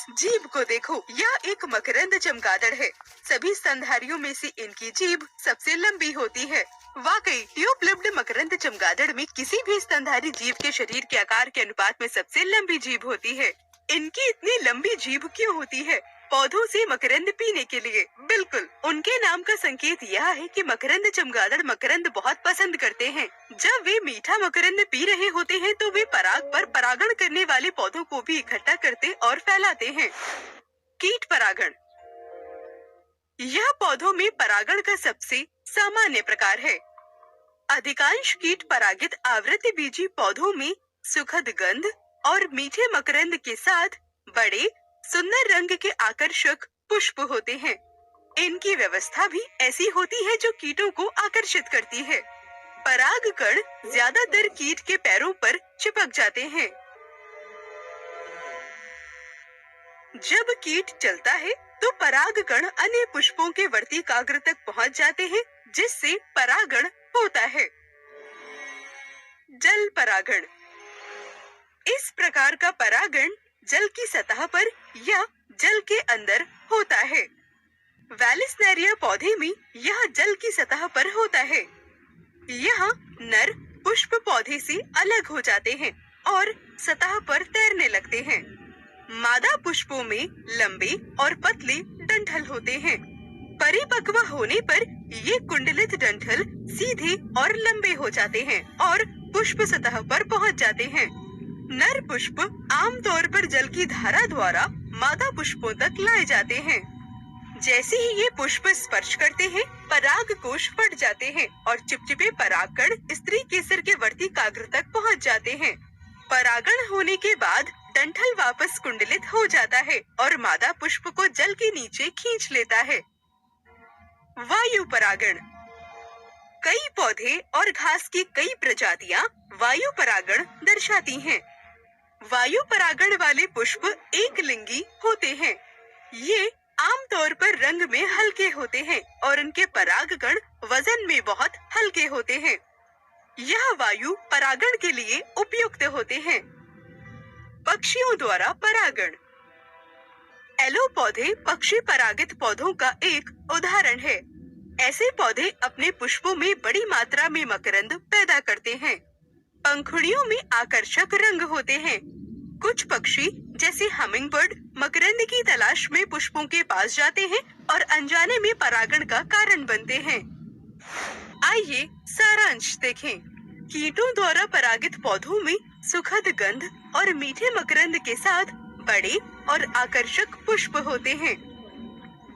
इस जीभ को देखो, यह एक मकरंद चमगादड़ है। सभी स्तनधारियों में से इनकी जीभ सबसे लंबी होती है। वाकई ट्यूब-लिप्ड मकरंद चमगादड़ में किसी भी स्तनधारी जीव के शरीर के आकार के अनुपात में सबसे लंबी जीभ होती है। इनकी इतनी लंबी जीभ क्यों होती है? पौधों से मकरंद पीने के लिए। बिल्कुल, उनके नाम का संकेत यह है कि मकरंद चमगादड़ मकरंद बहुत पसंद करते हैं। जब वे मीठा मकरंद पी रहे होते हैं तो वे पराग पर परागण करने वाले पौधों को भी इकट्ठा करते और फैलाते हैं। कीट परागण। यह पौधों में परागण का सबसे सामान्य प्रकार है। अधिकांश कीट परागित आवृतबीजी पौधों में सुखद गंध और मीठे मकरंद के साथ बड़े सुंदर रंग के आकर्षक पुष्प होते हैं। इनकी व्यवस्था भी ऐसी होती है जो कीटों को आकर्षित करती है। परागकण ज्यादातर कीट के पैरों पर चिपक जाते हैं। जब कीट चलता है तो परागकण अन्य पुष्पों के वर्तिकाग्र तक पहुंच जाते हैं, जिससे परागण होता है। जल परागण। इस प्रकार का परागण जल की सतह पर या जल के अंदर होता है। वैलिस्नेरिया पौधे में यह जल की सतह पर होता है। यहाँ नर पुष्प पौधे से अलग हो जाते हैं और सतह पर तैरने लगते हैं। मादा पुष्पों में लंबे और पतले डंठल होते हैं। परिपक्व होने पर ये कुंडलित डंठल सीधे और लंबे हो जाते हैं और पुष्प सतह पर पहुंच जाते हैं। नर पुष्प आमतौर पर जल की धारा द्वारा मादा पुष्पों तक लाए जाते हैं। जैसे ही ये पुष्प स्पर्श करते हैं, पराग कोश फट जाते हैं और चिपचिपे परागकण स्त्री केसर के वर्तिकाग्र तक पहुंच जाते हैं। परागण होने के बाद डंठल वापस कुंडलित हो जाता है और मादा पुष्प को जल के नीचे खींच लेता है। वायु परागण। कई पौधे और घास की कई प्रजातियां वायु परागण दर्शाती हैं। वायु परागण वाले पुष्प एक लिंगी होते हैं। ये आमतौर पर रंग में हल्के होते हैं और उनके परागकण वजन में बहुत हल्के होते हैं। यह वायु परागण के लिए उपयुक्त होते हैं। पक्षियों द्वारा परागण। एलो पौधे पक्षी परागित पौधों का एक उदाहरण है। ऐसे पौधे अपने पुष्पों में बड़ी मात्रा में मकरंद पैदा करते हैं। पंखुड़ियों में आकर्षक रंग होते हैं। कुछ पक्षी जैसे हमिंगबर्ड मकरंद की तलाश में पुष्पों के पास जाते हैं और अनजाने में परागण का कारण बनते हैं। आइए सारांश देखें। कीटों द्वारा परागित पौधों में सुखद गंध और मीठे मकरंद के साथ बड़े और आकर्षक पुष्प होते हैं।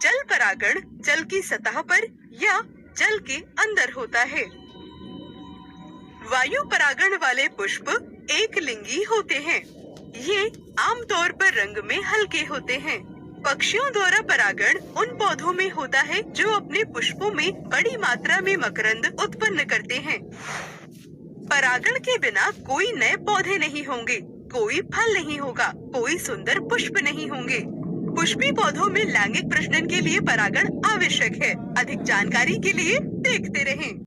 जल परागण जल की सतह पर या जल के अंदर होता है। वायु परागण वाले पुष्प एक लिंगी होते हैं। ये आमतौर पर रंग में हल्के होते हैं। पक्षियों द्वारा परागण उन पौधों में होता है जो अपने पुष्पों में बड़ी मात्रा में मकरंद उत्पन्न करते हैं। परागण के बिना कोई नए पौधे नहीं होंगे, कोई फल नहीं होगा, कोई सुंदर पुष्प नहीं होंगे। पुष्पी पौधों में लैंगिक प्रजनन के लिए परागण आवश्यक है। अधिक जानकारी के लिए देखते रहें।